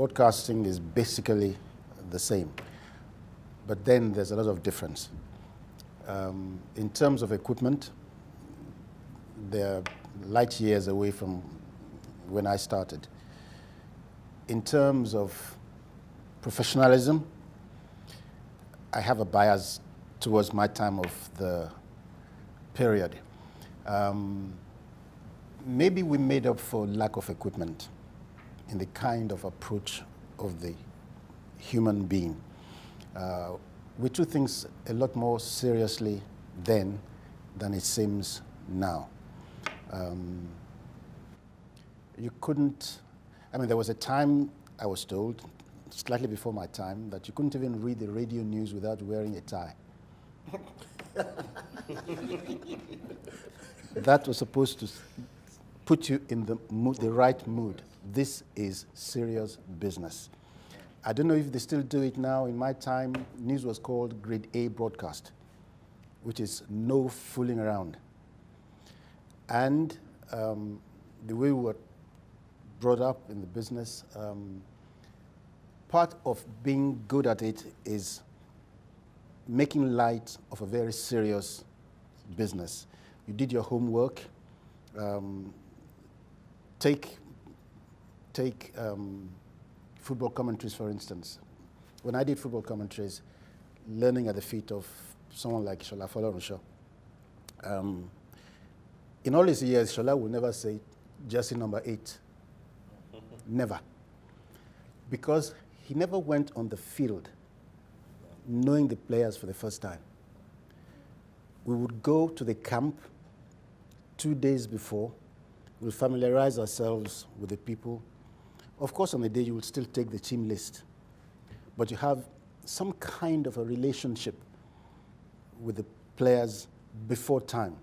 broadcasting is basically the same, but then there's a lot of difference. In terms of equipment, they're light years away from when I started. In terms of professionalism, I have a bias towards my time of the period. Maybe we made up for lack of equipment in the kind of approach of the human being. We took things a lot more seriously then than it seems now. You couldn't, I mean, there was a time, I was told, slightly before my time, that you couldn't even read the radio news without wearing a tie. That was supposed to put you in the mood, the right mood. This is serious business. I don't know if they still do it now. In my time, news was called Grade A broadcast, which is no fooling around. And the way we were brought up in the business, part of being good at it is making light of a very serious business. You did your homework. Take football commentaries, for instance. When I did football commentaries, learning at the feet of someone like Shola Folorunsho, in all his years, Shola will never say jersey number 8. Never. Because he never went on the field knowing the players for the first time. We would go to the camp 2 days before. We'll familiarize ourselves with the people. Of course, on the day, you will still take the team list. But you have some kind of a relationship with the players before time.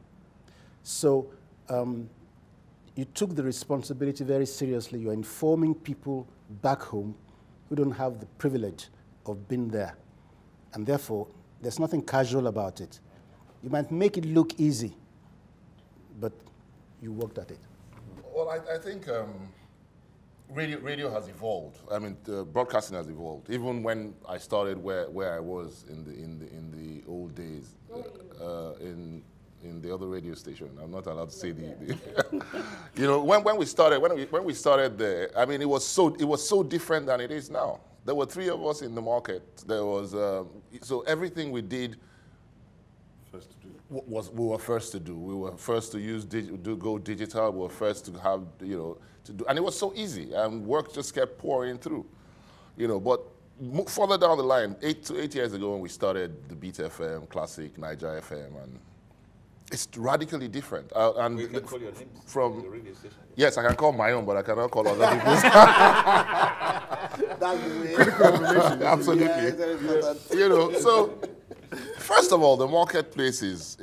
So you took the responsibility very seriously. You're informing people back home who don't have the privilege of being there. And therefore, there's nothing casual about it. You might make it look easy, but you worked at it. Well, I think radio has evolved. I mean, broadcasting has evolved. Even when I started where I was in the old days, in the other radio station. I'm not allowed to say the you know, when we started there, I mean, it was so different than it is now. There were 3 of us in the market. There was so everything we did we were first to do. We were first to use go digital. We were first to have, you know, to do, and it was so easy. And work just kept pouring through, you know. But further down the line, 8 years ago, when we started the Beat FM, Classic, Niger FM, and it's radically different. And you can call your names from your radio station. Yes, I can call my own, but I cannot call other people's. That's the way. Absolutely. Yeah, you know, so. First of all, the marketplace is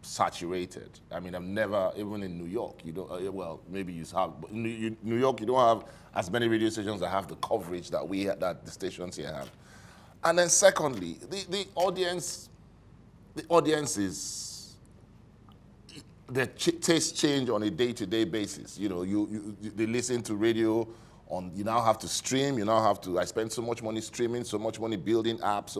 saturated. I mean, I've never, even in New York, you don't, well, maybe you have, but in New York, you don't have as many radio stations that have the coverage that that the stations here have. And then secondly, the audience is, their tastes change on a day-to-day basis. You know, they listen to radio. You now have to stream. You now have to. I spend so much money streaming, so much money building apps,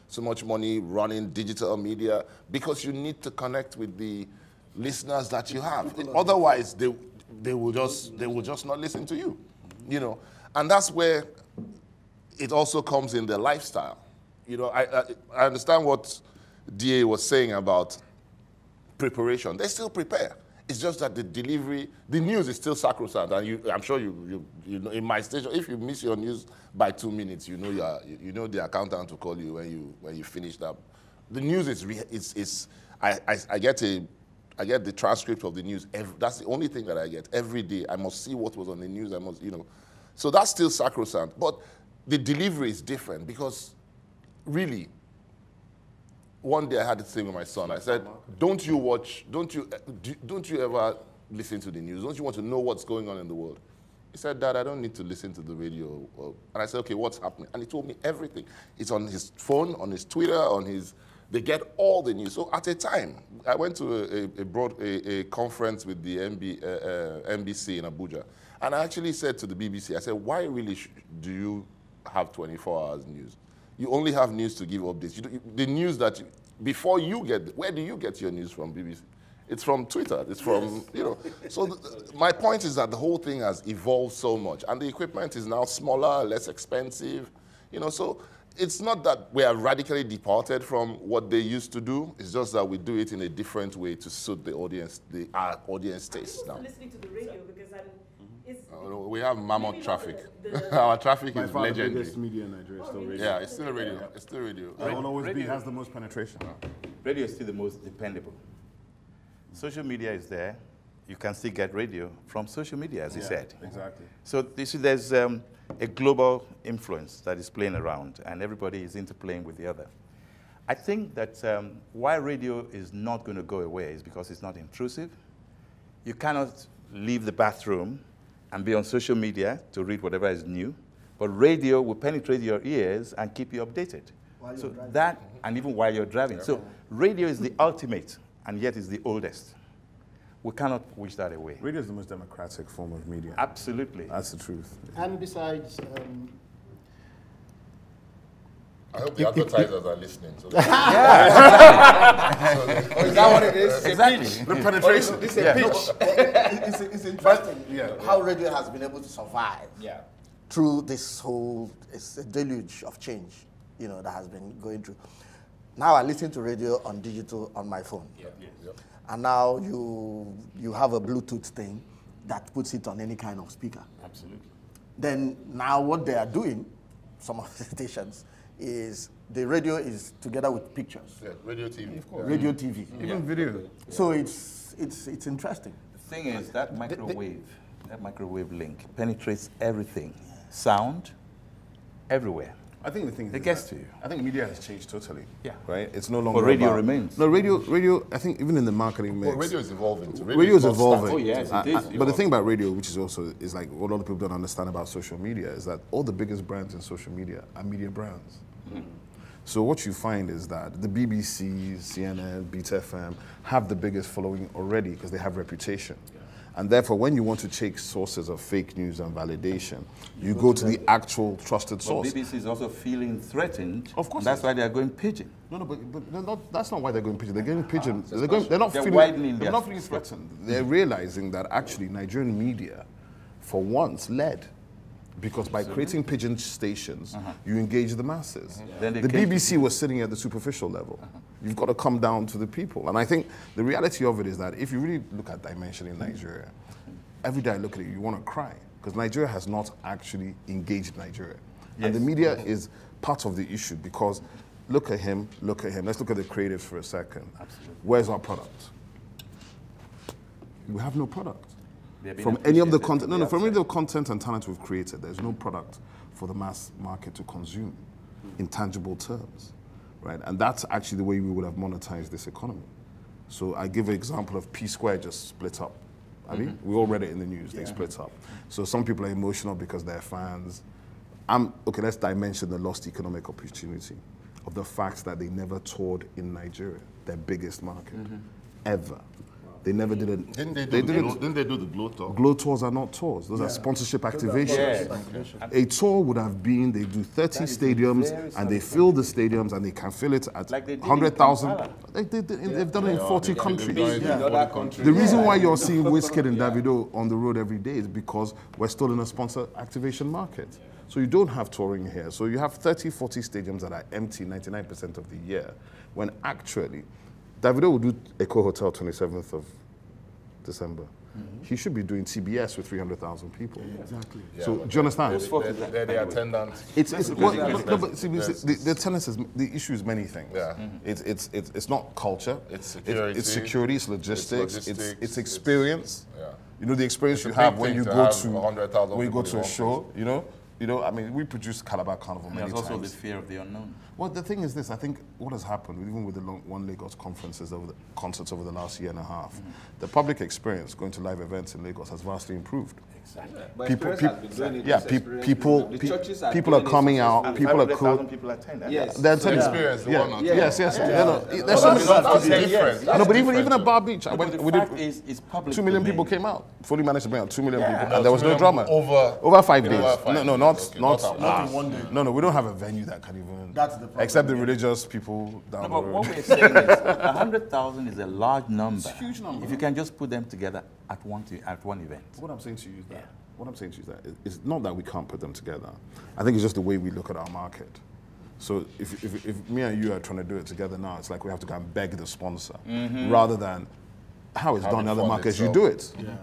so much money running digital media, because you need to connect with the listeners that you have. Otherwise, they will just not listen to you. You know, and that's where it also comes in the lifestyle. You know, I understand what DA was saying about preparation. They still prepare. It's just that the delivery, the news is still sacrosanct, and I'm sure you know, in my station, if you miss your news by 2 minutes, you know the accountant will call you when you finish that. The news is I get the transcript of the news. That's the only thing that I get every day. I must see what was on the news. I must, you know, so that's still sacrosanct. But the delivery is different because, really. One day I had this thing with my son. I said, don't you ever listen to the news? Don't you want to know what's going on in the world? He said, Dad, I don't need to listen to the radio. And I said, okay, what's happening? And he told me everything. It's on his phone, on his Twitter, they get all the news. So at a time, I went to a conference with the NBC in Abuja. And I actually said to the BBC, I said, why really do you have 24 hours news? You only have news to give updates. The news that, before you get, where do you get your news from, BBC? It's from Twitter. It's from, you know. So my point is that the whole thing has evolved so much. And the equipment is now smaller, less expensive. You know, so it's not that we are radically departed from what they used to do. It's just that we do it in a different way to suit the audience, our audience taste now. I'm listening to the radio because we have mammoth traffic. Our traffic is legendary. The biggest media in Nigeria is still radio. Yeah, it's still radio. It's still radio. It will always be, has the most penetration. Radio is still the most dependable. Social media is there. You can still get radio from social media, as he said. Exactly. So you see, there's a global influence that is playing around, and everybody is interplaying with the other. I think that why radio is not going to go away is because it's not intrusive. You cannot leave the bathroom and be on social media to read whatever is new, but radio will penetrate your ears and keep you updated. So that, and even while you're driving. Yeah. So radio is the ultimate, and yet is the oldest. We cannot wish that away. Radio is the most democratic form of media. Absolutely. That's the truth. And besides, I hope the advertisers are listening. So Is that what it is? Exactly. The penetration. It's a pitch. It's interesting how radio has been able to survive through this whole deluge of change, you know, that has been going through. Now I listen to radio on digital on my phone. And now you have a Bluetooth thing that puts it on any kind of speaker. Absolutely. Then now what they are doing, some of the stations, is the radio is together with pictures. Yeah, radio TV. Of course. Radio TV. Even video. So it's interesting. The thing is that microwave link penetrates everything. Sound, everywhere. I think the thing is, it gets to you. I think media has changed totally. Yeah. Right? It's no longer But radio about, remains. No, radio, I think even in the marketing mix. Well, radio is evolving. So Radio is not evolving. static. Oh, yes, it is. But the thing about radio, which is also, is like what a lot of people don't understand about social media, is that all the biggest brands in social media are media brands. So what you find is that the BBC, CNN, Beat FM have the biggest following already because they have reputation. And therefore, when you want to check sources of fake news and validation, you go to the actual trusted source. BBC is also feeling threatened. Of course. That's why they are going pigeon. No, but that's not why they're going pigeon. They're going pigeon. They're not widening they're not feeling threatened. They're realizing that actually Nigerian media, for once, led. Because by creating pigeon stations, you engage the masses. The BBC was sitting at the superficial level. You've got to come down to the people. And I think the reality of it is that if you really look at dimension in Nigeria, every day I look at it, you want to cry. Because Nigeria has not actually engaged Nigeria. Yes. And the media is part of the issue because look at him. Let's look at the creatives for a second. Absolutely. Where's our product? We have no product. From any of the content, from any of the content and talent we've created, there's no product for the mass market to consume in tangible terms, right? And that's actually the way we would have monetized this economy. So I give an example of P Square just split up. I mean, we all read it in the news, they split up. So some people are emotional because they're fans. Okay, let's dimension the lost economic opportunity of the fact that they never toured in Nigeria, their biggest market, ever. They never did it. Didn't they do the Glow Tour? Glow tours are not tours. Those are sponsorship activations. A tour would have been, they do 30 stadiums and they fill the stadiums and they can fill it at like 100,000. They've done it in 40 countries. The reason why you're seeing Wizkid and Davido on the road every day is because we're still in a sponsor activation market. So you don't have touring here. So you have 30, 40 stadiums that are empty 99% of the year, when actually, Davido will do Echo Hotel 27th of December. He should be doing TBS with 300,000 people. Exactly. So do you understand? The attendance. The attendance is the issue is many things. Yeah. It's not culture. It's security. It's security. It's logistics. It's experience. You know the experience you have when you go to a show. You know. I mean, we produce Calabar Carnival many times. There's also the fear of the unknown. Well, the thing is this, I think what has happened, even with the One Lagos conferences, concerts over the last year and a half, the public experience going to live events in Lagos has vastly improved. Exactly. People are coming out. People are cool. People attend. Yes. They're attending. Experience, the one or two. Yes. There's so many. That's different. No, but even at Bar Beach, we did. Is public 2 million domain. people came out. Fully managed to bring out 2 million people, and there was no drama. Over 5 days. over 5 No, days. not Okay, in 1 day. No, we don't have a venue that can even. That's the problem. Except the religious people down No, the but road. what we're saying is 100,000 is a large number. It's a huge number. If you can just put them together at one event. What I'm saying to you is that. What I'm saying to you is that it's not that we can't put them together. I think it's just the way we look at our market. So if me and you are trying to do it together now, it's like we have to go and beg the sponsor, rather than how it's done in other markets. You do it. Yeah.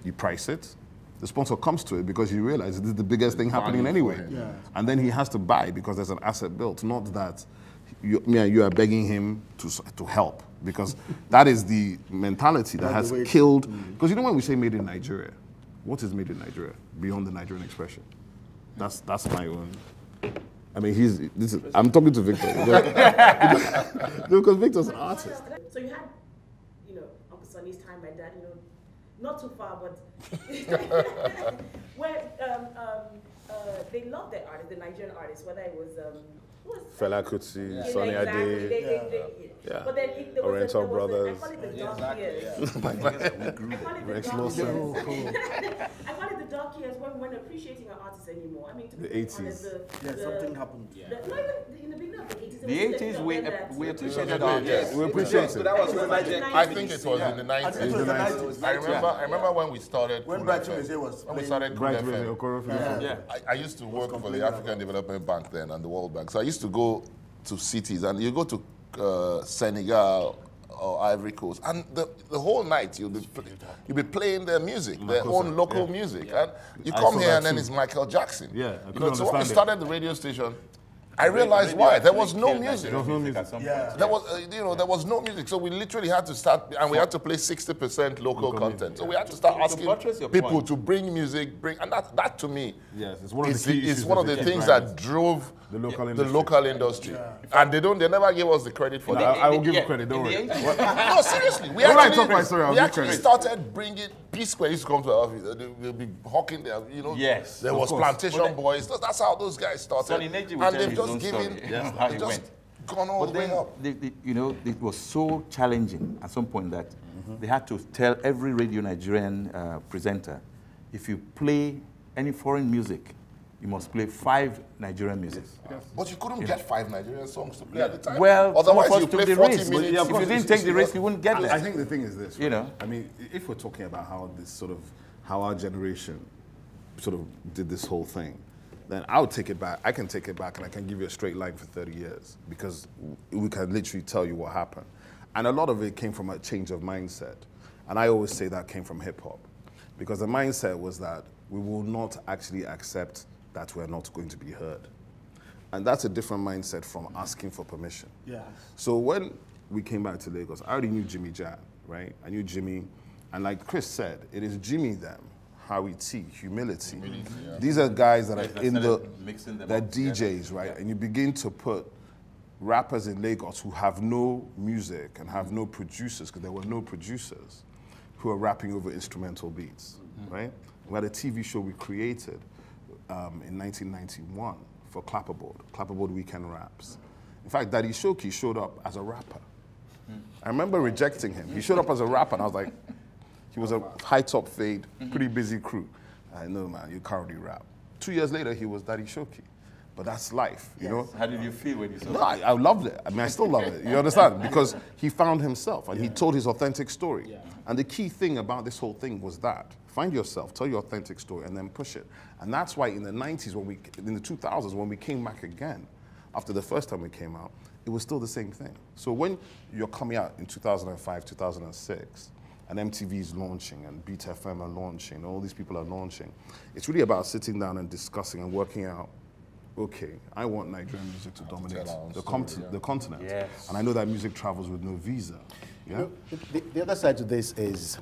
You price it. The sponsor comes to it because you realize this is the biggest thing happening anyway. Yeah. And then he has to buy because there's an asset built, not that me and you are begging him to help, because that is the mentality that has killed. Because you know when we say made in Nigeria, what is made in Nigeria beyond the Nigerian expression? That's my own. I mean, I'm talking to Victor because Victor's an artist. So you had, Uncle Soni's time, my dad, not too far, but where they love their artists, the Nigerian artists, whether it was Fela Kuti, Soni Ade. Yeah. But then Oriental Brothers. I call it the dark years. I call it the dark years when we weren't appreciating our artists anymore. I mean, to be the 80s. Something happened. Not even in the beginning of the 80s. The 80s, we appreciated our Yes. We appreciate it. I think it was in the 90s. I remember when we started. When Bright Music was when we started Bright Cool FM. Music, I used to work for the African Development Bank then and the World Bank. So I used to go to cities, and you go to Senegal or Ivory Coast, and the whole night you'll be playing their music, their own local music, and you come here and then it's Michael Jackson. Yeah, so when we started the radio station, I realized why there was no music. There was no music. There was, there was no music, so we literally had to start, and we had to play 60% local content. So we had to start asking people to bring music, and that to me, it's one of the things that drove the local industry. Yeah. And they never gave us the credit for that. I will give you credit. Don't worry. No, seriously, we actually started bringing P-Square used to come to our office. They'll be hawking there. Yes, there was Plantation Boys. That's how those guys started. And they've just given, gone all the way up. It was so challenging at some point that they had to tell every Radio Nigerian presenter, if you play any foreign music, you must play 5 Nigerian music. Yes. But you couldn't get 5 Nigerian songs to play at the time. Well, otherwise you play 40 minutes. If you didn't take the risk, you wouldn't get it. I think the thing is this, right? I mean, if we're talking about how our generation sort of did this whole thing, then I would take it back. I can take it back and I can give you a straight line for 30 years because we can literally tell you what happened. And a lot of it came from a change of mindset. And I always say that came from hip hop because the mindset was that we will not actually accept that we're not going to be heard. And that's a different mindset from asking for permission. Yeah. So when we came back to Lagos, I already knew Jimmy Jan, right? I knew Jimmy, and like Chris said, it is Jimmy them, Harry T, humility. These are guys that are in they're DJs, right? And you begin to put rappers in Lagos who have no music and have no producers, because there were no producers, who are rapping over instrumental beats, right? We had a TV show we created in 1991 for Clapperboard Weekend Raps. In fact, Daddy Shoki showed up as a rapper. I remember rejecting him. He showed up as a rapper, and I was like, he was a high top fade, pretty busy crew. I know, man, you can't really rap. 2 years later, he was Daddy Shoki. But that's life, you know? How did you feel when you saw No, I loved it. I mean, I still love it. You understand? Because he found himself, and he told his authentic story. And the key thing about this whole thing was that. Find yourself, tell your authentic story, and then push it. And that's why in the 90s, in the 2000s, when we came back again, after the first time we came out, it was still the same thing. So when you're coming out in 2005, 2006, and MTV is launching, and Beat FM are launching, and all these people are launching, it's really about sitting down and discussing and working out, okay, I want Nigerian music to dominate the continent. Yes. And I know that music travels with no visa. Yeah? The other side to this is,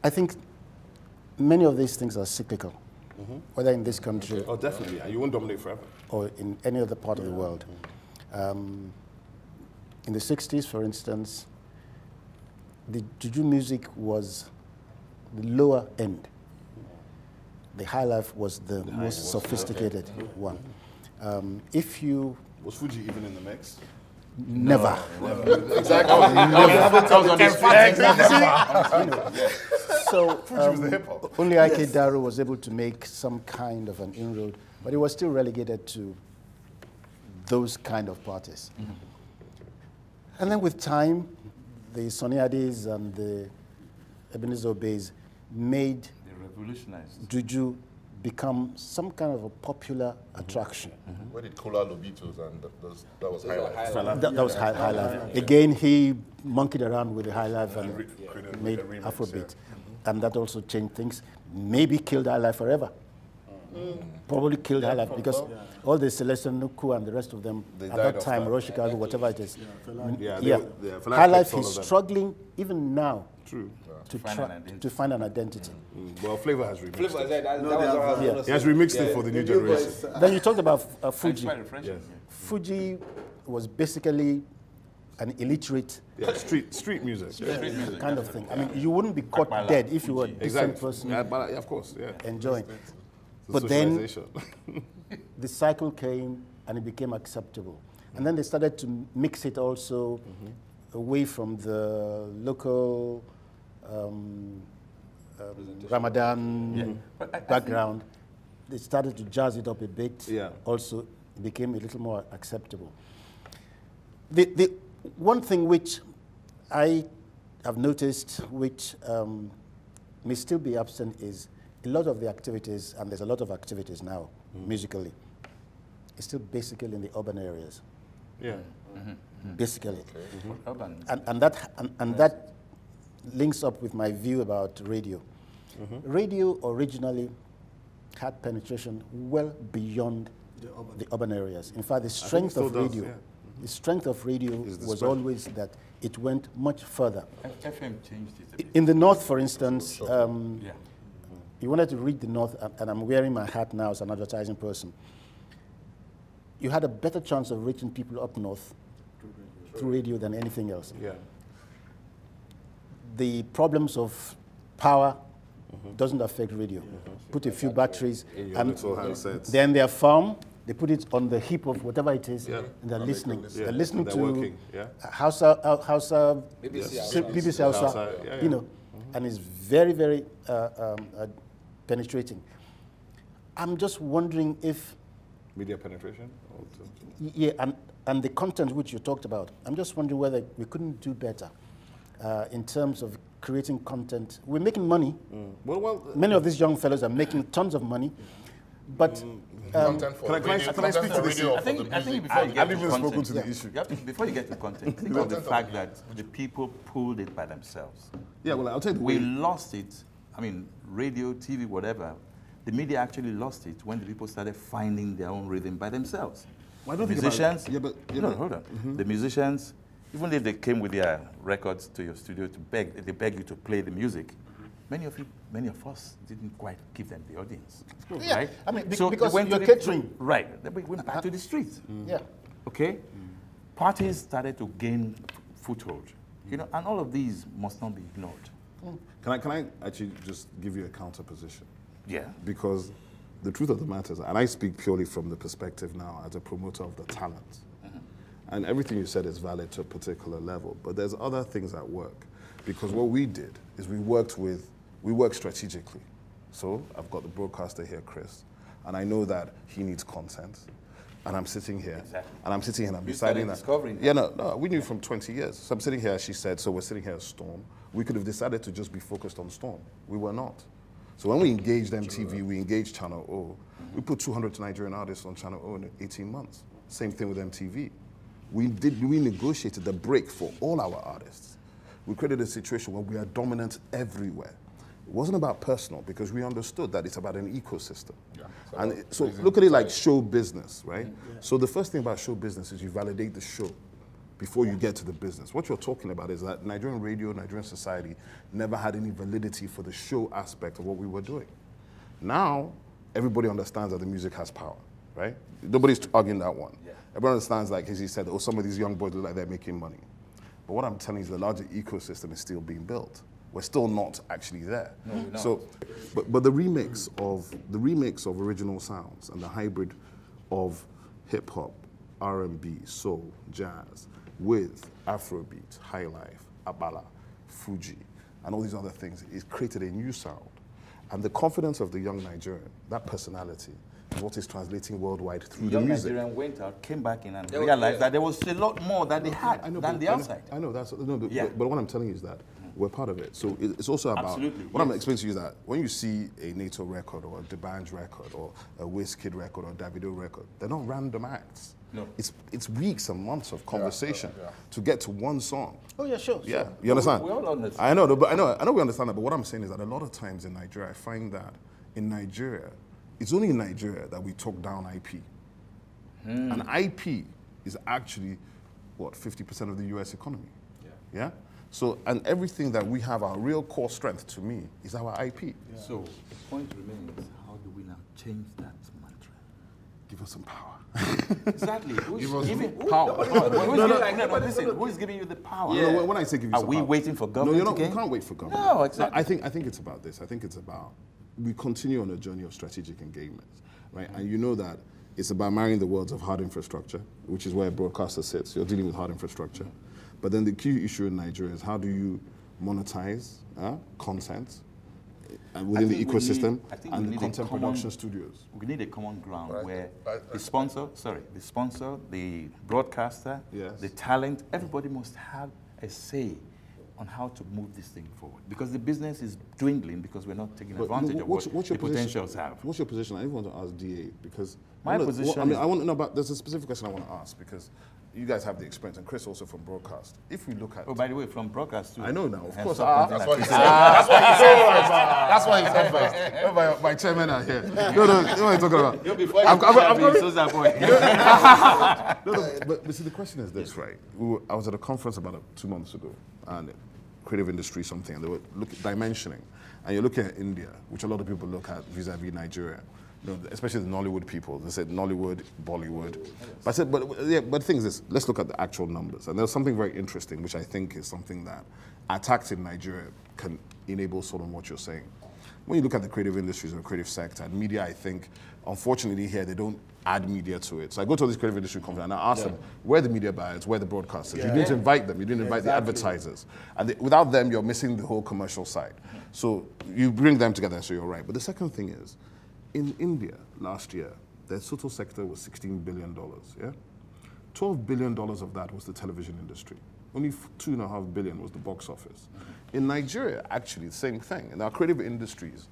I think many of these things are cyclical. whether in this country Oh, definitely. And you won't dominate forever. or in any other part of the world. In the 60s, for instance, the juju music was the lower end. The high life was the most sophisticated one. If you... Was Fuji even in the mix? Never. Exactly. So was the hip-hop. only Ike Daru was able to make some kind of an inroad, but it was still relegated to those kind of parties. And then with time, the Soni Adis and the Ebenezer Obeys made They revolutionized. juju become some kind of a popular attraction. Where did Kola Lobitos and that was highlight? That was high life. Again, he monkeyed around with the high life and made Afrobeat. And that also changed things. Maybe killed high life forever. Probably killed high life because all the Celestial Nuku and the rest of them at that time, Royal Chicago, whatever it is. High life is struggling even now to find an identity. Well, Flavor has remixed Flavor, it. that was He has remixed it for the new generation. Then you talked about Fuji. Quite refreshing. Yes. Fuji was basically an illiterate Yeah, street music. Yeah. kind of thing. I mean, you wouldn't be caught dead if you were a decent person Yeah, but, of course, yeah. enjoying. The But then socialization. the cycle came and it became acceptable. And then they started to mix it also away from the local Ramadan background. They started to jazz it up a bit. Yeah. Also, it became a little more acceptable. The one thing which I have noticed, which may still be absent, is a lot of the activities, and there's a lot of activities now, musically, is still basically in the urban areas. Yeah. Basically. Urban. And that links up with my view about radio. Radio originally had penetration well beyond the urban areas. In fact, the strength of still does, radio, yeah. the strength of radio Is the was spread. always that it went much further. FM changed it a bit. In the north, for instance, Yeah. you wanted to read the north, and I'm wearing my hat now as an advertising person. You had a better chance of reaching people up north through radio than anything else. Yeah. The problems of power doesn't affect radio. Put a few batteries, In your and little handsets. then their farm, they put it on the hip of whatever it is, Yeah. and they're listening. Yeah, They're listening they're to working, yeah. Hausa, BBC Hausa, Hausa, yeah. you know, and it's very, very penetrating. I'm just wondering if, Media penetration? yeah, and the content which you talked about, I'm just wondering whether we couldn't do better in terms of creating content. We're making money. Well, Many of these young fellows are making tons of money, but Content for Can I radio, speak to for this? radio I for the think music. before you get I've to even spoken content, to the issue. you have to, before you get to content, think of the fact that the people pulled it by themselves. Yeah, well, I'll tell you the We way. lost it. I mean, radio, TV, whatever. The media actually lost it when the people started finding their own rhythm by themselves. Well, I don't The think about- musicians, yeah, no, but- hold on. The musicians, even if they came with their records to your studio to beg, they beg you to play the music. Many of us didn't quite give them the audience, Yeah, right? I mean, So because they went to you're the- catering. Right. Then we went back to the streets. yeah. Okay? Parties started to gain foothold. You know, and all of these must not be ignored. Can I actually just give you a counter position? Yeah. Because the truth of the matter is, and I speak purely from the perspective now as a promoter of the talent, and everything you said is valid to a particular level, but there's other things at work. Because what we did is we worked strategically. So I've got the broadcaster here, Chris, and I know that he needs content. And I'm sitting here, and I'm sitting here, and I'm You deciding started that. discovering Yeah, no, we knew from 20 years. So I'm sitting here, she said, so we're sitting here at Storm. We could have decided to just be focused on Storm. We were not. So when we engaged MTV, we engaged Channel O. We put 200 Nigerian artists on Channel O in 18 months. Same thing with MTV. We negotiated the break for all our artists. We created a situation where we are dominant everywhere. It wasn't about personal because we understood that it's about an ecosystem. Yeah. And so look at it like show business, right? So the first thing about show business is you validate the show before you get to the business. What you're talking about is that Nigerian radio, Nigerian society never had any validity for the show aspect of what we were doing. Now, everybody understands that the music has power, right? Nobody's arguing that one. Yeah. Everyone understands, like as he said, oh, some of these young boys look like they're making money. But what I'm telling you is the larger ecosystem is still being built. We're still not actually there. No, we're not. So, but the remix of original sounds and the hybrid of hip hop, R&B, soul, jazz, with Afrobeat, high life, Abala, Fuji, and all these other things, is created a new sound. And the confidence of the young Nigerian, that personality, is what is translating worldwide through the music. The young Nigerian went out, came back in, and realized that there was a lot more that they had than the outside. I know that's no, but what I'm telling you is that we're part of it. So it's also about what I'm explaining to you is that when you see a NATO record or a D'banj record or a Wizkid record or a Davido record, they're not random acts. No. It's weeks and months of conversation to get to one song. Oh yeah, sure. Yeah, you understand? We all understand. I know, but I know we understand that. But what I'm saying is that a lot of times in Nigeria, I find that in Nigeria, it's only in Nigeria that we talk down IP. And IP is actually what 50% of the U.S. economy. Yeah. So and everything that we have, our real core strength to me is our IP. Yeah. So the point remains: how do we now change that mantra? Give us some power. Exactly. Who's giving power? Who is giving you the power? Yeah. No, when I say give you some power, are we waiting for government? No, you can't wait for government. No, exactly. I think it's about this. I think it's about we continue on a journey of strategic engagements, right? And you know that it's about marrying the worlds of hard infrastructure, which is where a broadcaster sits. You're dealing with hard infrastructure. But then the key issue in Nigeria is how do you monetize content within the ecosystem and the content production studios. We need a common ground where the sponsor, the broadcaster, the talent, everybody must have a say on how to move this thing forward. Because the business is dwindling because we're not taking advantage of what the potentials have. What's your position? I even want to ask DA because my position I want to know about, there's a specific question I want to ask because you guys have the experience, and Chris also from broadcast. If we look at... Oh, by the way, from broadcast too. I know now, of course. That's what he said. That's what he said first. My chairman are here. No, what are you talking about? You're before I'm Sosa boy. But see, the question is this, right? I was at a conference about 2 months ago, and creative industry something, and they were dimensioning. And you're looking at India, which a lot of people look at vis-a-vis Nigeria. You know, especially the Nollywood people. They said Nollywood, Bollywood. But I said, but the thing is this, let's look at the actual numbers. And there's something very interesting, which I think is something that attacks in Nigeria can enable sort of what you're saying. When you look at the creative industries or creative sector and media, I think, unfortunately here, they don't add media to it. So I go to this creative industry conference and I ask them, where are the media buyers, where are the broadcasters? You didn't invite them, you didn't invite the advertisers. And without them, you're missing the whole commercial side. So you bring them together, so you're right. But the second thing is, in India last year, their total sector was $16 billion, yeah? $12 billion of that was the television industry. Only $2.5 billion was the box office. In Nigeria, actually, the same thing. In our creative industries,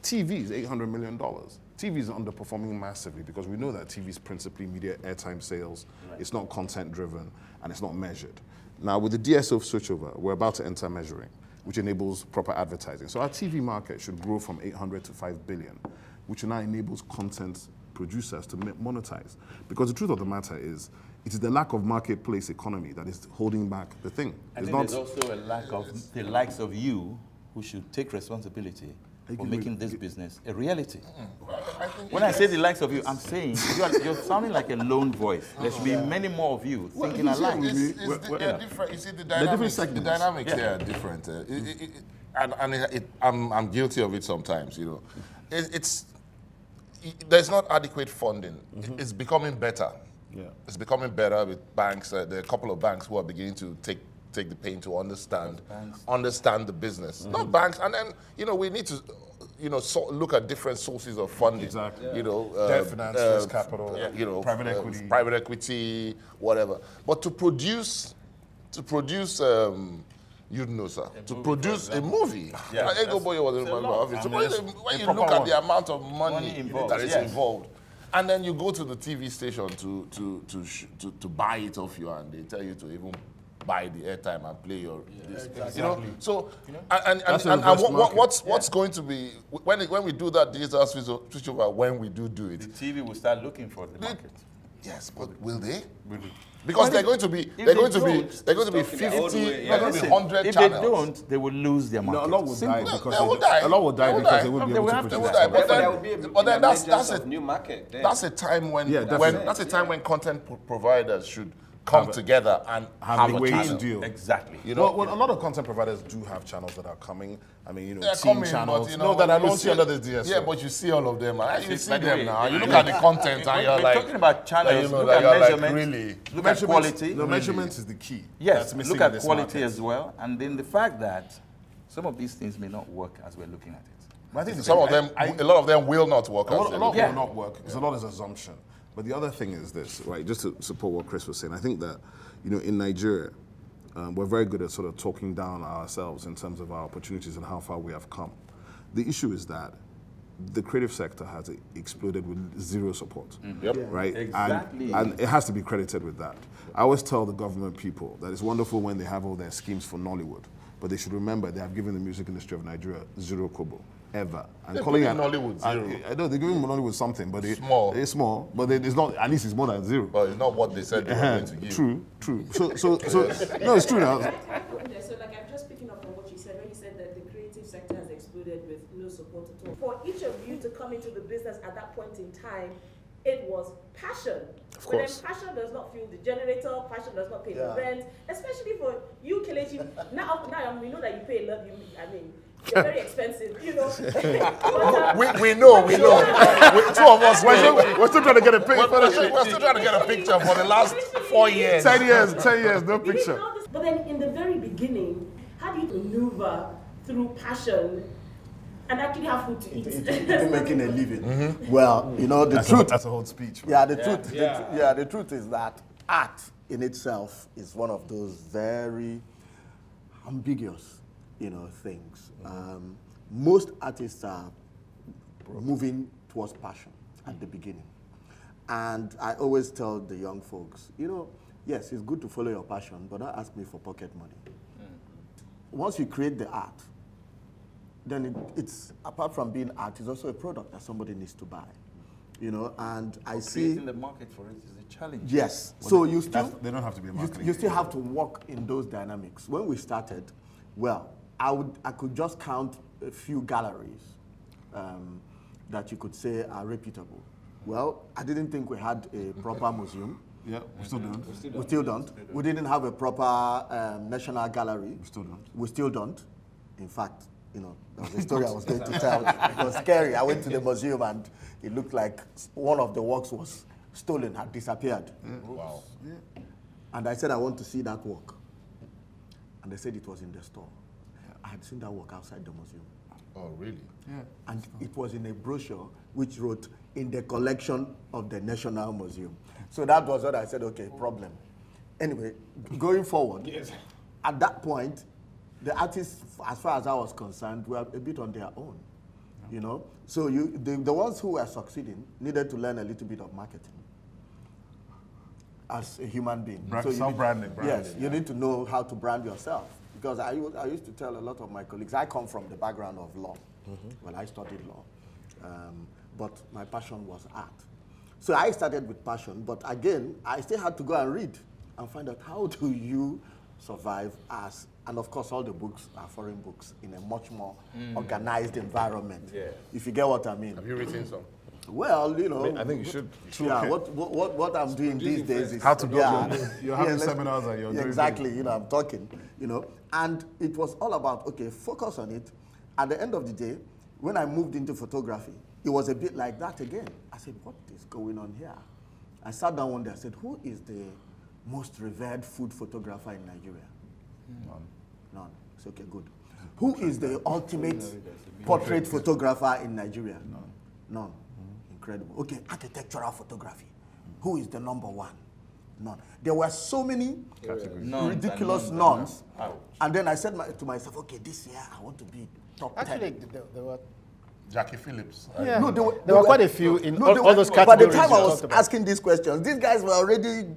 TV is $800 million. TV is underperforming massively because we know that TV is principally media airtime sales. It's not content driven and it's not measured. Now, with the DSO switchover, we're about to enter measuring, which enables proper advertising. So our TV market should grow from 800 to 5 billion, which now enables content producers to monetize. Because the truth of the matter is, it is the lack of marketplace economy that is holding back the thing. I think there's also a lack of the likes of you who should take responsibility for making this business a reality. When I say the likes of you, I'm saying you're sounding like a lone voice. There should be many more of you thinking alike. They're different. You see, the dynamics there are different. I'm guilty of it sometimes, you know. There's not adequate funding. It's becoming better. Yeah. It's becoming better with banks. There are a couple of banks who are beginning to take the pain to understand the business. Not banks, and then we need to look at different sources of funding. Exactly. Debt finance, risk capital, private equity, whatever. But to produce you'd know, sir. To produce a movie. Ego Boy was in my office. When you look at the amount of money that is involved, and then you go to the TV station to buy it off you, and they tell you to even buy the airtime and play your this. Exactly. So what's going to be when we do that digital switchover, when we do it, the TV will start looking for the market. Yes, but will they? Because they're going to be 50, they're going to be 100 If channels. they don't, they will lose their market. No, a lot will die because They will die. a lot will die because they won't be able to They produce. will die. But then that's a new market. That's a time when definitely. that's a time when content providers should come together and have a a way to channel. deal. Exactly. You know, Well, a lot of content providers do have channels that are coming. I mean, you know, they're team coming, channels. but, you know, that are you launching see- under the DSO. Yeah, but you see all of them. You see by the them way, now. You look at the content and you're We're like, talking about channels. you know, Look that at you're like, measurements. really? Look at quality. The measurements is the key. Yes, That's missing look in at this quality market. as well, and then the fact that some of these things may not work as we're looking at it. But I think Some of them, a lot of them will not work. A lot will Yeah. not work because a lot is assumption. But the other thing is this, right? Just to support what Chris was saying, I think that, you know, in Nigeria, we're very good at sort of talking down ourselves in terms of our opportunities and how far we have come. The issue is that the creative sector has exploded with zero support, right? Exactly. And it has to be credited with that. I always tell the government people that it's wonderful when they have all their schemes for Nollywood, but they should remember they have given the music industry of Nigeria zero kobo, ever. And They're calling giving it Nollywood zero. I know they're giving Nollywood something, but Small. it's small, but it's not. At least it's more than zero. But it's not what they said they were going to give. True. So no, it's true now. So like I'm just picking up on what you said when you said that the creative sector has exploded with no support at all. For each of you to come into the business at that point in time, it was passion. Of But then course. passion does not fuel the generator, passion does not pay the rent, especially for you, Kelechi. Now we know that you pay a lot, they're very expensive, you know. But, We know. Two of us know. We're still trying to get a picture. We're still trying to get a picture for the last 4 years. 10 years, no you didn't picture. know this. But then in the very beginning, how do you maneuver through passion and actually have food to eat? Into making a living. Well, you know, the truth. That's a whole speech. Yeah, the truth is that art in itself is one of those very ambiguous, you know, things. Most artists are moving towards passion at the beginning. And I always tell the young folks, you know, yes, it's good to follow your passion, but don't ask me for pocket money. Once you create the art, then it's, apart from being art, it's also a product that somebody needs to buy. You know, and I see... Creating the market for it is a challenge. Yes. So you still... They don't have to be a marketing. You still have to work in those dynamics. When we started, well, I could just count a few galleries that you could say are reputable. Well, I didn't think we had a proper museum. Yeah, we still don't. We still don't. We didn't have a proper national gallery. We still don't. We still don't. In fact, you know, there was a story I was going to tell. It was scary. I went to the museum and it looked like one of the works was stolen, had disappeared. Wow. Yeah. And I said, I want to see that work. And they said it was in the store. I had seen that work outside the museum. Oh, really? Yeah. And it was in a brochure which wrote, in the collection of the National Museum. So that was what I said, okay, problem. Anyway, going forward, at that point, the artists, as far as I was concerned, were a bit on their own, you know? So the ones who were succeeding needed to learn a little bit of marketing as a human being. Self-branding. Yes, you need to know how to brand yourself. Because I used to tell a lot of my colleagues, I come from the background of law. Well, I studied law. But my passion was art. So I started with passion, but again, I still had to go and read and find out how do you survive as, and of course all the books are foreign books in a much more organized environment. Yeah. If you get what I mean. Have you written some? Well, you know. I think you should. Yeah, what I'm doing these days is How to build you're having let's- seminars and you're doing exactly, you know, I'm talking, you know, and it was all about, okay, focus on it. At the end of the day, when I moved into photography, it was a bit like that again. I said, what is going on here? I sat down one day, I said, who is the most revered food photographer in Nigeria? None. It's okay, good. Who is the ultimate portrait photographer in Nigeria? None. Incredible. Okay, architectural photography. Who is the number one? None. There were so many ridiculous nones. And then I said to myself, okay, this year I want to be top 10. Actually, there were... Jackie Phillips. Yeah. No, there were quite a few in all those By categories. the time I you was talked about. asking these questions, these guys were already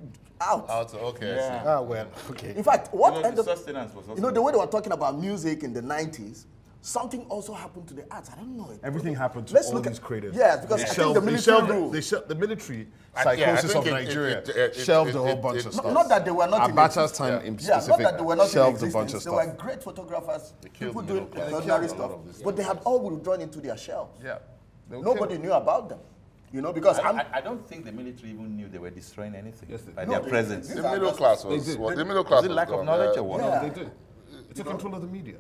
out. Okay. Yeah. Ah, well, okay. In fact, what The ended up, sustenance was also you know, the way they were talking about music in the 90s, something also happened to the arts. I don't know. Everything happened to Let's all look these at creators. Yes, because I think the military rule. The military I psychosis think of Nigeria shelved a whole bunch of stuff. Not that they were not in Abacha's existence. time in Yeah, specific not that they were not shelved in a bunch of existence. stuff. They were great photographers, people killed, doing they killed extraordinary a lot stuff, of this but they had all withdrawn into their shells. Yeah. Nobody knew about them. You know, because I don't think the military even knew they were destroying anything by No, their they- presence. The middle class was did. the middle class Was it lack of gone, knowledge or what? Yeah. They did. It's a control of the media.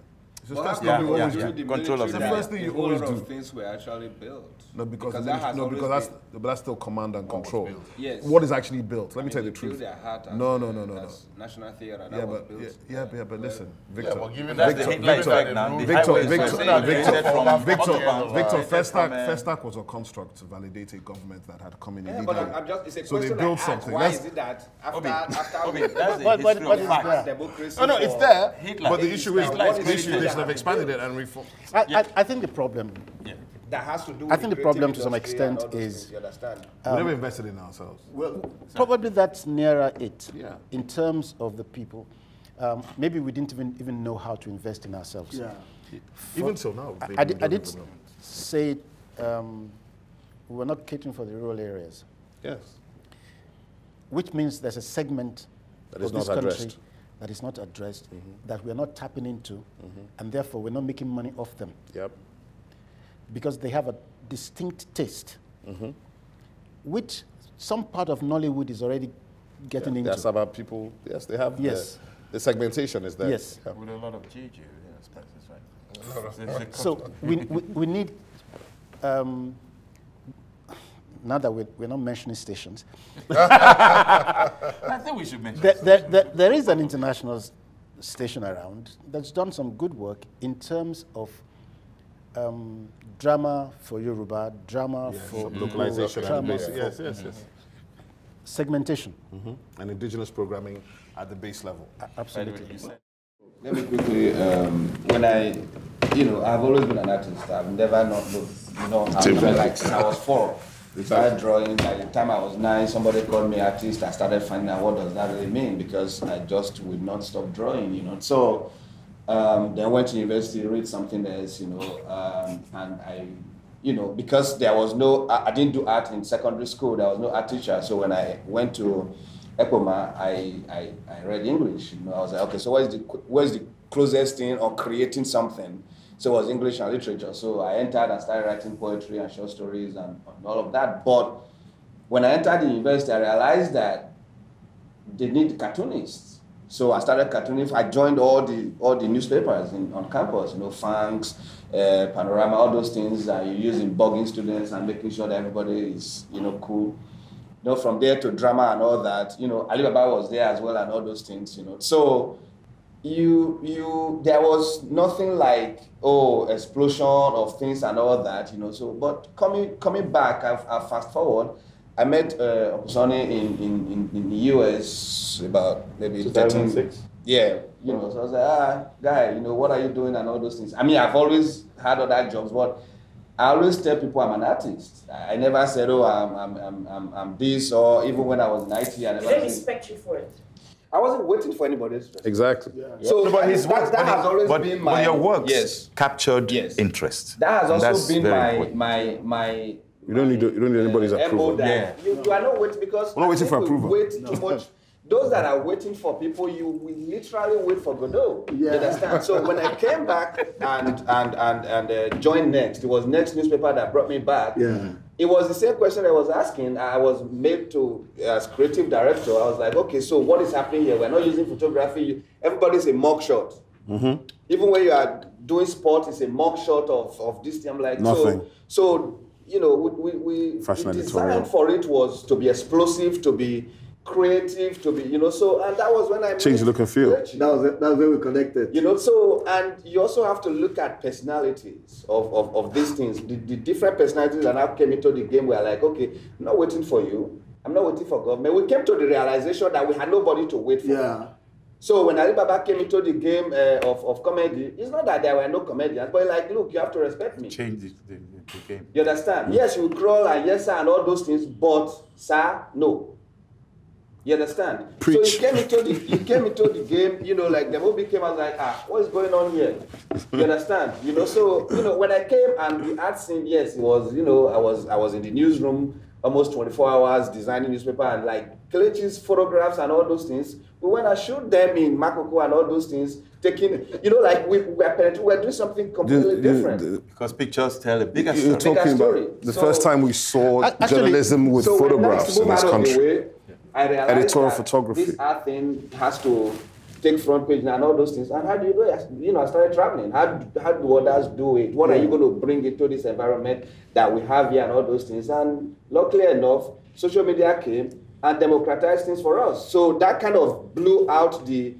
It's Well, that's yeah, what we always yeah. do. Control of the The first thing you always do. Things were actually built. No, because that has always that's been- but that's still command and control. Yes. What is actually built? Let me tell you the they killed truth. their heart as, No. as National Theatre. Yeah, but listen, Victor. but given That's that- the given Hitler that effect the now. rule- The Victor, highways Victor, were Victor, created from Victor, autobahns. Festac was a construct to validate a government that had come in Yeah, illegally. but I'm just, it's a So they question built I asked. something. Why Let's- is it that Obi, after Obi, that's the What- history what of is facts. there? democracy? No, it's there. Hitler. But the issue is, Hitler is the issue is they should have Hitler. expanded it and reformed. I think the problem, that has to do with I think the creative problem to some industry and extent all those is- things, you understand? We never invested in ourselves. probably that's nearer it Yeah. in terms of the people. Maybe we didn't even know how to invest in ourselves. Yeah. Even so now. I did say we were not catering for the rural areas, Yes. which means there's a segment That of is this not country addressed. that is not addressed, that we're not tapping into, and therefore we're not making money off them Yep. because they have a distinct taste, which some part of Nollywood is already getting into. That's about people. Yes, they have. Yes. The segmentation is there. Yes. Yeah. With a lot of JJ, that's right. So we need, now that we're not mentioning stations, I think we should mention there is an international station around that's done some good work in terms of drama for Yoruba, drama for Localization Igbo, and drama base. for Yes. segmentation. And indigenous programming at the base level. Absolutely. Let me quickly, when I've always been an artist. I've never not looked, like since I was 4. I started drawing. By the time I was 9, somebody called me artist. I started finding out what does that really mean because I just would not stop drawing, So then went to university, read something else, and I, because there was no, I didn't do art in secondary school. There was no art teacher. So when I went to Ekoma, I read English. I was like, okay, so where's the closest thing on creating something? So it was English and literature. So I entered and started writing poetry and short stories and all of that. But when I entered the university, I realized that they need cartoonists. So I started cartooning. I joined all the newspapers on campus. Fangs, Panorama, all those things that you use in bugging students and making sure that everybody is cool. From there to drama and all that, Alibaba was there as well and all those things, So there was nothing like, explosion of things and all that, So, but coming back, I fast forward, I met Soni in the US about maybe 2006. Yeah, so I was like, guy, what are you doing and all those things. I mean, I've always had other jobs, but I always tell people I'm an artist. I never said, I'm this, or even when I was in IT, I never They respect you for it. I wasn't waiting for anybody's respect. Exactly. Yeah. So but his work, that has always but been my... your works yes. captured interest. That has And also that's been very my You don't need anybody's approval. Yeah. You are not waiting because We're not waiting for we approval. Wait too much. Those that are waiting for people, we literally wait for Godot. You understand? So when I came back and joined Next, it was Next newspaper that brought me back. Yeah. It was the same question I was asking. I was made to, as creative director, I was like, okay, so what is happening here? We're not using photography. Everybody's a mug shot. Even when you are doing sport, it's a mug shot of this thing. I'm like, Nothing. So we Fashion the editorial. design for it was to be explosive, to be creative, to be, so, and that was when I Change the look and feel. That was when we connected. So, and you also have to look at personalities of these things. The different personalities that now came into the game were like, okay, I'm not waiting for you. I'm not waiting for government. We came to the realization that we had nobody to wait for. Yeah. So when Alibaba came into the game of comedy, it's not that there were no comedians, but like, look, you have to respect me. Change the game. You understand? Yes, you crawl and yes, sir, and all those things, but, sir, no. You understand? Preach. So you came into the game, you know, like the movie came, I was like, what's going on here? You understand? You know, so, you know, when I came and the art scene, yes, it was, you know, I was in the newsroom almost 24 hours designing newspaper, and like Kelechi's photographs and all those things. We went and showed them in Makoko and all those things, taking, you know, like we're doing something completely different. Because pictures tell a bigger You're story. talking story. about the So- first time we saw journalism with so photographs in this country. I realized Editorial that photography. This art thing has to take front page and all those things. And how do you do it? You know, I started traveling. How do others do it? What are you going to bring into this environment that we have here and all those things? And luckily enough, social media came and democratized things for us. So that kind of blew out the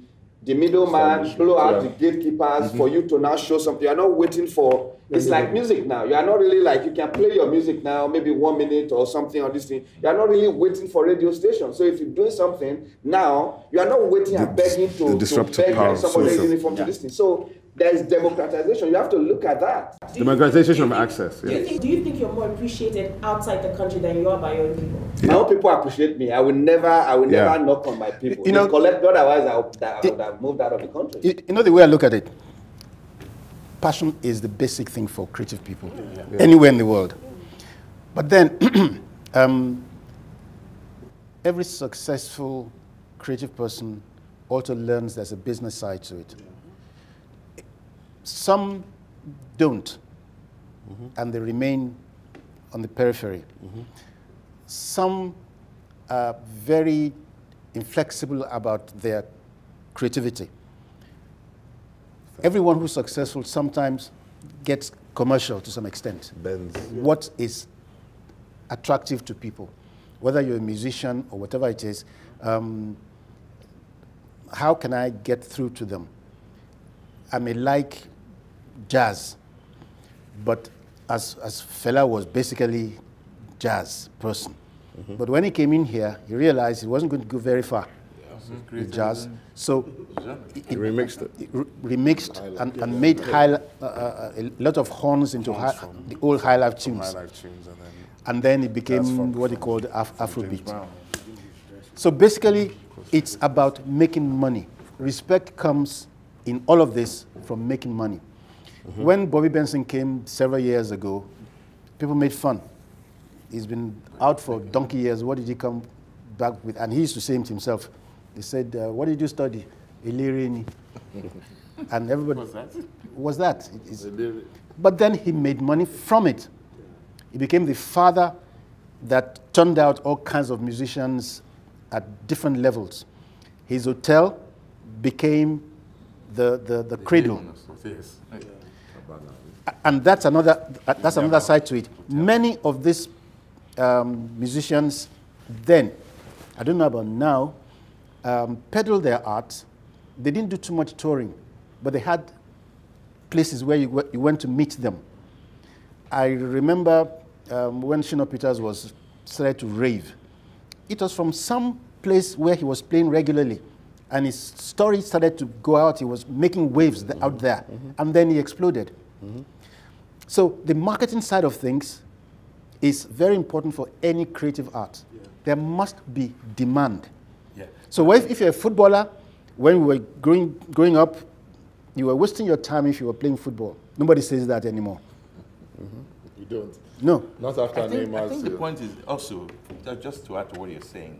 middleman, blew out the gatekeepers for you to now show something. You're not waiting for, it's like music now. You are not really like, you can play your music now, maybe 1 minute or something on this thing. You are not really waiting for radio station. So if you're doing something now, you are not waiting and begging to beg somebody uniform to this thing. So there's democratization. You have to look at that. Democratization of access. Do you think you're more appreciated outside the country than you are by your own people? My own people appreciate me. I will never knock on my people. You know, collect, otherwise I would have moved out of the country. You know the way I look at it? Passion is the basic thing for creative people anywhere in the world. But then, every successful creative person also learns there's a business side to it. Some don't, and they remain on the periphery. Some are very inflexible about their creativity. Everyone who's successful sometimes gets commercial to some extent. What is attractive to people, whether you're a musician or whatever it is, how can I get through to them? I may like jazz, but as Fela was basically jazz person. But when he came in here, he realized he wasn't going to go very far with jazz. So he remixed it. He remixed and made a lot of horns into the old high life tunes. And then it became what he called Afrobeat. So basically, it's about making money. Respect comes in all of this from making money. When Bobby Benson came several years ago, people made fun. He's been out for donkey years. What did he come back with? And he used to say it himself. He said, what did you study? Illyrian. And everybody, was that? But then he made money from it. He became the father that turned out all kinds of musicians at different levels. His hotel became the cradle. And that's another side to it. Many of these musicians then, I don't know about now, peddled their art. They didn't do too much touring, but they had places where you went to meet them. I remember when Shino Peters was started to rave. It was from some place where he was playing regularly, and his story started to go out. He was making waves out there, and then he exploded. So the marketing side of things is very important for any creative art. There must be demand. So if you're a footballer, when we were growing up, you were wasting your time if you were playing football. Nobody says that anymore. You don't? No. Not after Neymar. I think the point is also, just to add to what you're saying,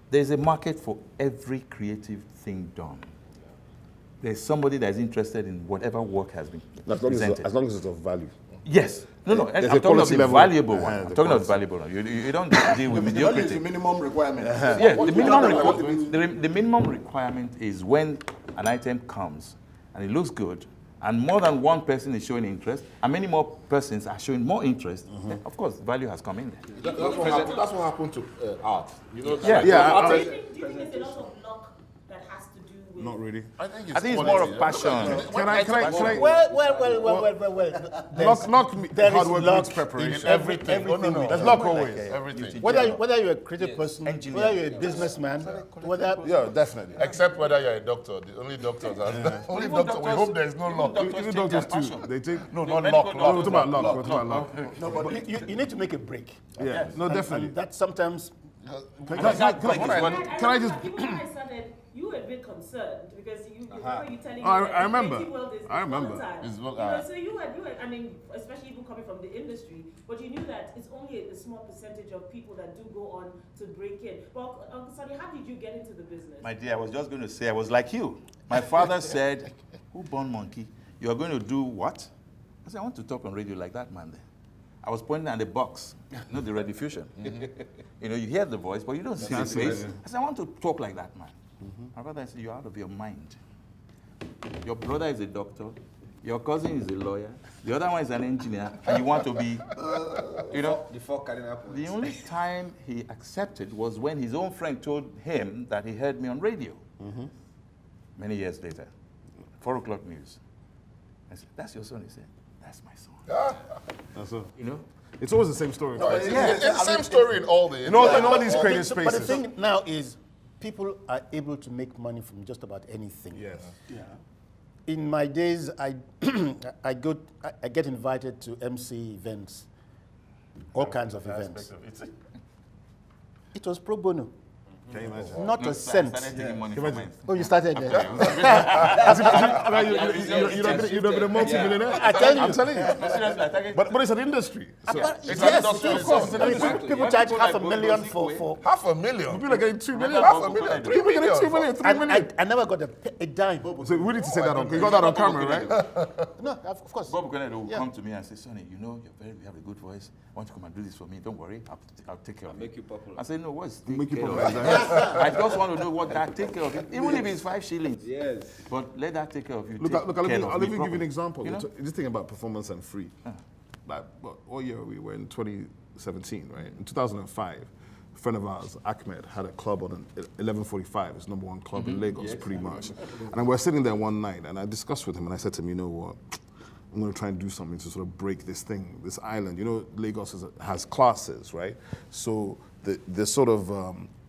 there's a market for every creative thing done. There's somebody that's interested in whatever work has been presented. As long as it's of value. Yes. No, I'm talking of the valuable one. I'm talking of the valuable one. You don't deal with mediocrity. The minimum requirement. Yeah, the minimum requirement is when an item comes and it looks good, and more than one person is showing interest, and many more persons are showing more interest, then of course, value has come in there. That's what happened to art. You know, Do you think there's a lot of luck that has to do with... Not really. I think it's more of passion. Can I? Well. Luck, there hard is work luck meets preparation. in everything. There's luck always. Everything. Whether you're a creative person, whether you're a businessman, whether... Yeah, definitely. Except whether you're a doctor. The only doctors are... Only doctors. We hope there's no luck. Even doctors too. They take... No, not luck. No, we're talking about luck. No, but you need to make a break. Yeah, no, definitely. And that sometimes Can I just... Even when I started, you were a bit concerned because you telling me I remember. the world is volatile. So you were, I mean, especially even coming from the industry, but you knew that it's only a small percentage of people that do go on to break in. But Uncle Soni, how did you get into the business? My dear, I was just going to say, I was like you. My father said, who born monkey? You are going to do what? I said, I want to talk on radio like that man there. I was pointing at the box, not the rediffusion. You know, you hear the voice, but you don't see his face. I said, I want to talk like that man. My brother said, you're out of your mind. Your brother is a doctor. Your cousin is a lawyer. The other one is an engineer. And you want to be, you know. The four cardinal points. The only time he accepted was when his own friend told him that he heard me on radio. Many years later, 4 o'clock news. I said, that's your son? He said, that's my son. That's all. You know? It's always the same story. No, it's the same story in all the... In all these creative But the spaces. thing now is, people are able to make money from just about anything. Yes. In my days, I get invited to MC events, all kinds of events. It was pro bono. Can you imagine? Not a cent. Oh, you started there. You'd have been a multi-millionaire. I tell you. I'm telling you. But it's an industry. So Yes, of course. I mean, people charge $500,000 for... $500,000? people are getting 2 million. $500,000? People are getting 2 million, 3 million. I never got a dime. So we need to say that on. You got that on camera, right? No, of course. Bob Kennedy will come to me and say, Sonny, you know, you have a good voice. Why don't you come and do this for me? Don't worry, I'll take care of it. Make you popular. I say, no, what's Make take you care popular. of it? I just want to know what that take care of it, even if it's 5 shillings. Yes. But let that take care of you. Look, I'll even give you an example. You know? This thing about performance and free. Like, all year we were in 2017, right? In 2005, a friend of ours, Ahmed, had a club on 1145. It's #1 club in Lagos, pretty much. And we were sitting there one night, and I discussed with him, and I said to him, you know what? I'm going to try and do something to sort of break this thing, this island. You know, Lagos has classes, right? So the sort of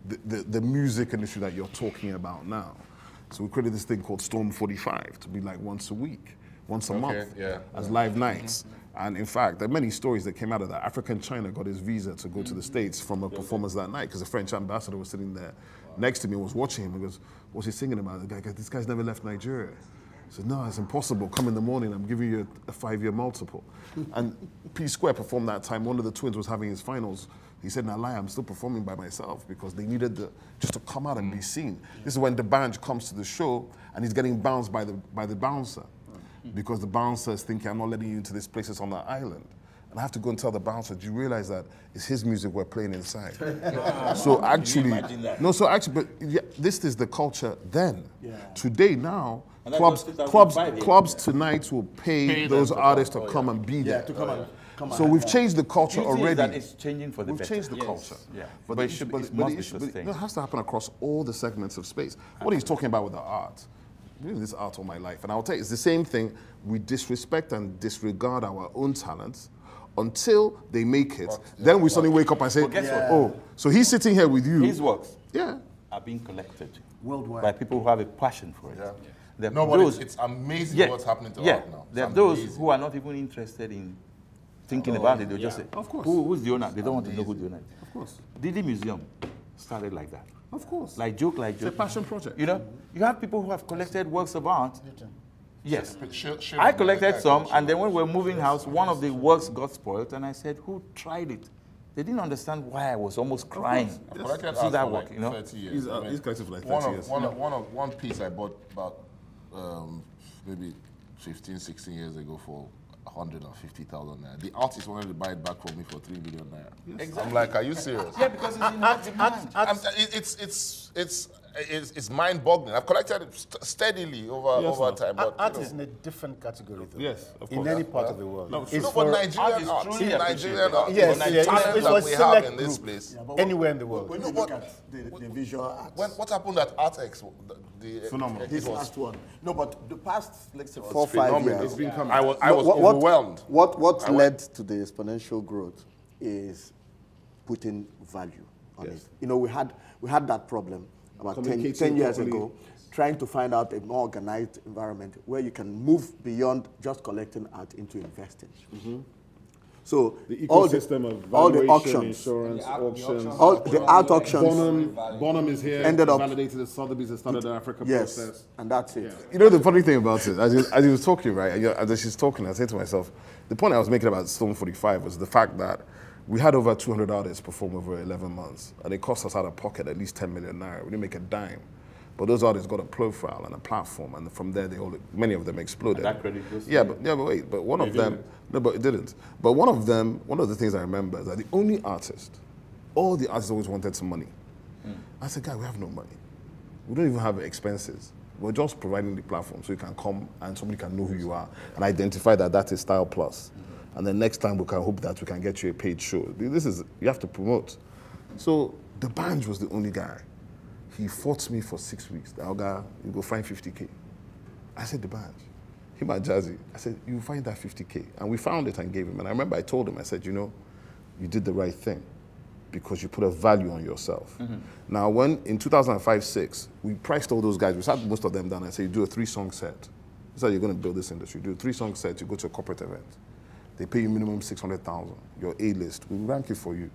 the music industry that you're talking about now. So we created this thing called Storm 45 to be like once a week, once a month, as live nights. And in fact, there are many stories that came out of that. African China got his visa to go to the States from a performance that night because the French ambassador was sitting there next to me and was watching him and goes, what's he singing about? The guy goes, this guy's never left Nigeria. I said, no, it's impossible. Come in the morning, I'm giving you a 5-year multiple. And P Square performed that time. One of the twins was having his finals. He said, now lie, I'm still performing by myself because they needed just to come out and be seen. This is when the band comes to the show and he's getting bounced by the bouncer because the bouncer is thinking, I'm not letting you into this place, it's on the island. And I have to go and tell the bouncer, do you realize that it's his music we're playing inside? So actually, but yeah, this is the culture then. Today now, clubs tonight will pay those artists to come and be there. So we've changed the culture already. That it's changing for the better. We've changed the culture. Yeah. But it has to happen across all the segments of space. What he's talking about with the art, I've been doing this art all my life, and I'll tell you, it's the same thing. We disrespect and disregard our own talents until they make it. Then we suddenly wake up and say, oh, so he's sitting here with you. His works are being collected worldwide by people who have a passion for it. No, but it's amazing what's happening to art now. There are those who are not even interested in thinking about it. They'll just say, of course. Who's the owner? They don't want to know who the owner is. Of course. Didi Museum started like that. Of course. Like joke. It's a passion project. You know, you have people who have collected works of art. Yes. Sure, I collected some, and then when we were moving house, one of the works got spoiled, and I said, who tried it? They didn't understand why I was almost crying. See that work, you know? 30 years. He's collected for like 30 years. One piece I bought about maybe 15, 16 years ago for 150,000 naira. The artist wanted to buy it back from me for 3 million naira. Yes. Exactly. I'm like, are you serious? Yeah, because it's mind-boggling. I've collected it steadily over time. But art is in a different category, though. Yes, of course. In any part of the world. No, for Nigerian art. Nigerian art. Yes, it's that we have in this place. Anywhere in the world. When you look at the visual arts. What happened at ArtX? Phenomenal. This last one. No, but the past, let's say, 4 or 5 years. It's been coming. I was overwhelmed. What led to the exponential growth is putting value on it. You know, we had that problem about 10 years ago, trying to find out a more organized environment where you can move beyond just collecting art into investing. So The all ecosystem of all the valuation, auctions, insurance, auctions. all the art auctions. Bonham is here. Ended up- validated the Sotheby's and started the Africa Yes, process. and that's it. You know the funny thing about it, as he was talking, right? As she's talking, I said to myself, the point I was making about Stone 45 was the fact that we had over 200 artists perform over 11 months, and it cost us out of pocket at least 10 million naira. We didn't make a dime. But those artists got a profile and a platform, and from there, many of them exploded. That credit goes to yeah, you. but wait, but one of them, no, but it didn't. But one of the things I remember is that the only artist, all the artists always wanted some money. I said, guy, we have no money. We don't even have expenses. We're just providing the platform so you can come and somebody can know who you are and identify that that is Style Plus. And then next time we can hope that we can get you a paid show. This is, you have to promote. So the Banj was the only guy. He fought me for 6 weeks. The guy, you go find 50K. I said, the Banj. Him and Jazzy. I said, you find that 50K. And we found it and gave him. And I remember I told him, I said, you know, you did the right thing because you put a value on yourself. Now, when in 2005-06, we priced all those guys, we sat most of them down and said, you do a 3-song set. This is how you're going to build this industry. You do a 3-song set, you go to a corporate event. They pay you minimum 600,000. Your A-list, we rank it for you.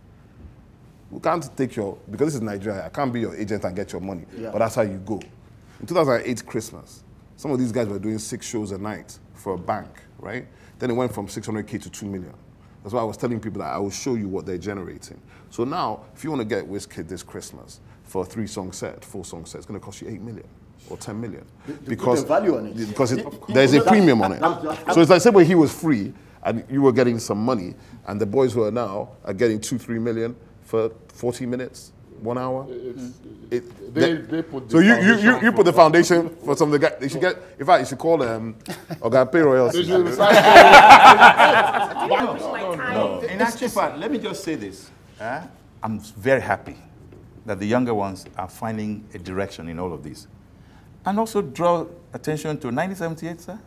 We can't take your, because this is Nigeria, I can't be your agent and get your money. Yeah. But that's how you go. In 2008 Christmas, some of these guys were doing 6 shows a night for a bank, right? Then it went from 600K to 2 million. That's why I was telling people that I will show you what they're generating. So now, if you want to get Wizkid this Christmas for a 3-song set, 4-song set, it's going to cost you 8 million or 10 million. Because put the value on it. Because there's a premium on it. So it's like, say when he was free and you were getting some money, and the boys who are now are getting 2-3 million for 40 minutes, 1 hour. They put the so you put the foundation for some of the guys. They should get. In fact, you should call them Oga Pay royalty. No. In actual fact, let me just say this. I'm very happy that the younger ones are finding a direction in all of this. And also draw attention to 1978, sir.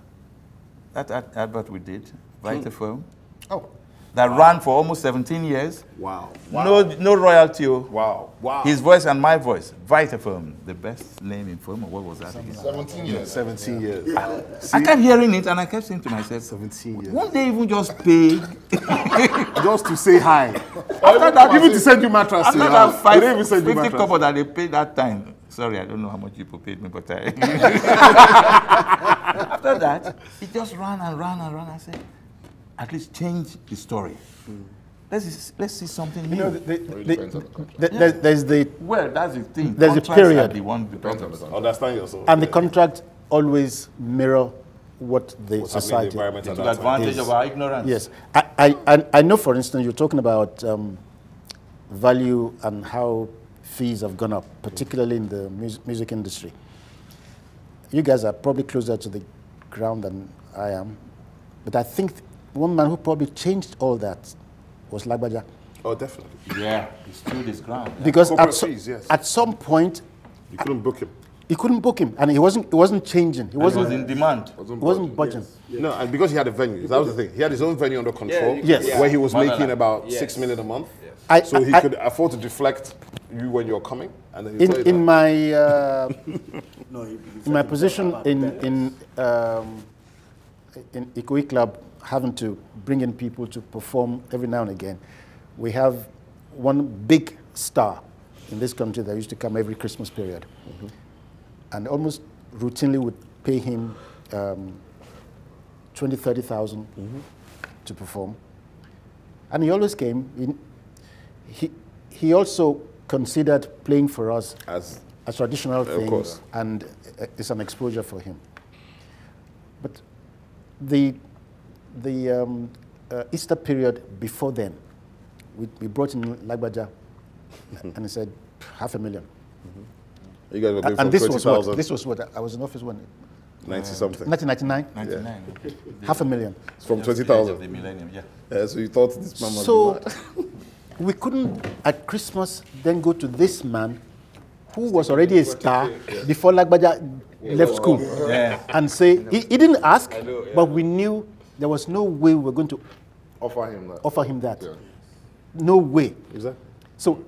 That advert we did, Vitafoam. Oh. That ran for almost 17 years. Wow. No royalty. Wow. His voice and my voice. Vitafoam, the best name in film, or what was that again? 17 years. 17 years. I kept hearing it and I kept saying to myself, 17 years. won't they even just pay? Just to say hi. After that, even to send you mattress. After that they didn't even send you 50 mattress. couple that they paid that time. Sorry, I don't know how much people paid me, but after that, it just ran and ran and ran. I said, at least change the story. Let's see something new. You know, there's the well, that's the thing. there's a Contracts period. are the one because Understand yourself. and the contract always mirror what the society environment to the advantage of our ignorance. Yes, I know. For instance, you're talking about value and how fees have gone up, particularly in the music industry. You guys are probably closer to the ground than I am, but I think one man who probably changed all that was Lagbaja. Oh, definitely. Yeah, he stood his ground. Because Corporate fees, yes. at some point, You couldn't book him. he couldn't book him, and he wasn't changing. He He was wasn't in demand. budging. No, and because he had a venue, that was the thing. He had his own venue under control, Yes. where he was Motherland. making about 6 million a month. I- So he I- could afford to deflect you when you're coming, and then In my position in Ikoyi Club, having to bring in people to perform every now and again, we have one big star in this country that used to come every Christmas period, and almost routinely would pay him 20,000-30,000 to perform, and he always came. He also considered playing for us as traditional things, course. and it's an exposure for him. But the Easter period before then, we brought in Lagbaja, and he said, 500,000. you guys were doing from And this 20,000, was what I was in office when 90 something. 1999, 99. 500,000. From Just the age 20,000. of the millennium, yeah. So you thought this man must So be mad. we couldn't at Christmas then go to this man who was already a star before Lagbaja left school and say he didn't ask, but we knew there was no way we were going to Offer him that. offer him that. Yeah. No way. Exactly. So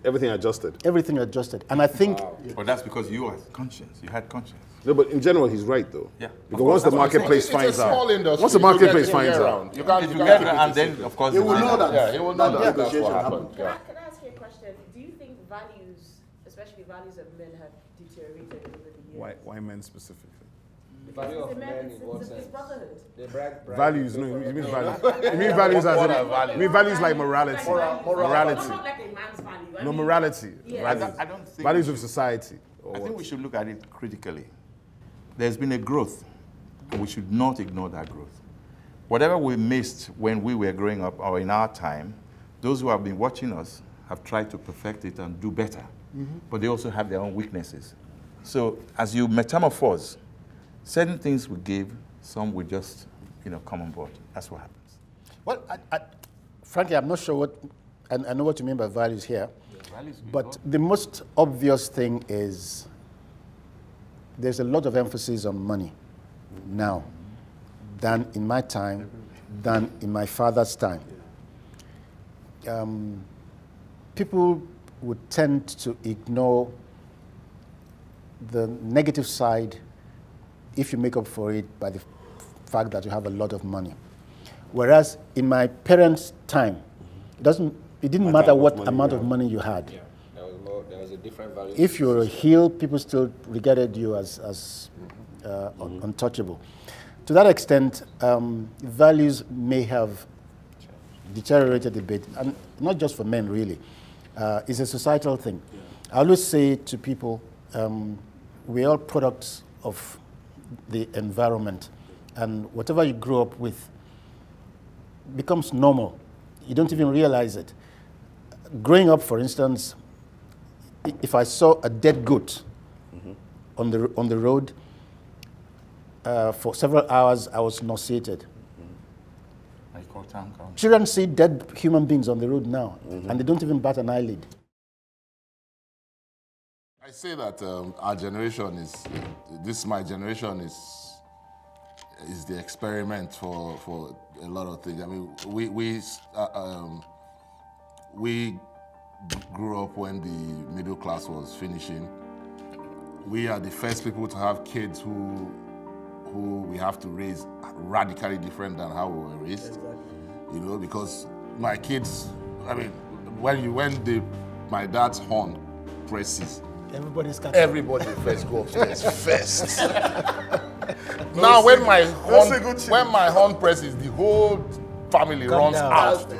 everything adjusted. Everything adjusted. And I think... But that's because you had conscience. You had conscience. No, but in general, he's right, though. Yeah. Because once the marketplace finds out... Once the marketplace finds out... You can't get it, and then, of course... He will know that. Yeah, he will know that that's what happened. Can I ask you a question? Do you think values, especially values of men, have deteriorated over the years? Why men specifically? The value of men in what It's sense? brotherhood. They brag. Values, no, you mean values. You mean values as in... You mean values like morality. Morality. Not like a man's value. No, morality. Yeah. Values. I don't think... Values of society. I think we should look at it critically. There's been a growth, and we should not ignore that growth. Whatever we missed when we were growing up or in our time, those who have been watching us have tried to perfect it and do better. But they also have their own weaknesses. So as you metamorphose, certain things we give, some will just, come on board. That's what happens. Well, frankly, I'm not sure what, and I know what you mean by values here, but the most obvious thing is there's a lot of emphasis on money now than in my time, than in my father's time. People would tend to ignore the negative side if you make up for it by the fact that you have a lot of money. Whereas in my parents' time, it didn't matter what amount of money you had. Yeah, there was a different value. If you were a heel, people still regarded you as untouchable. To that extent, values may have deteriorated a bit, and not just for men, really. It's a societal thing. I always say to people, we're all products of the environment, and whatever you grow up with becomes normal. You don't even realize it. Growing up, for instance, if I saw a dead goat on the road for several hours, I was nauseated. Children see dead human beings on the road now, and they don't even bat an eyelid. I say that our generation my generation is the experiment for a lot of things. I mean, we grew up when the middle class was finishing. We are the first people to have kids who we have to raise radically different than how we were raised. Exactly. Because my kids, I mean, my dad's horn presses, everybody first go upstairs first. Now when my horn presses, the whole family runs out.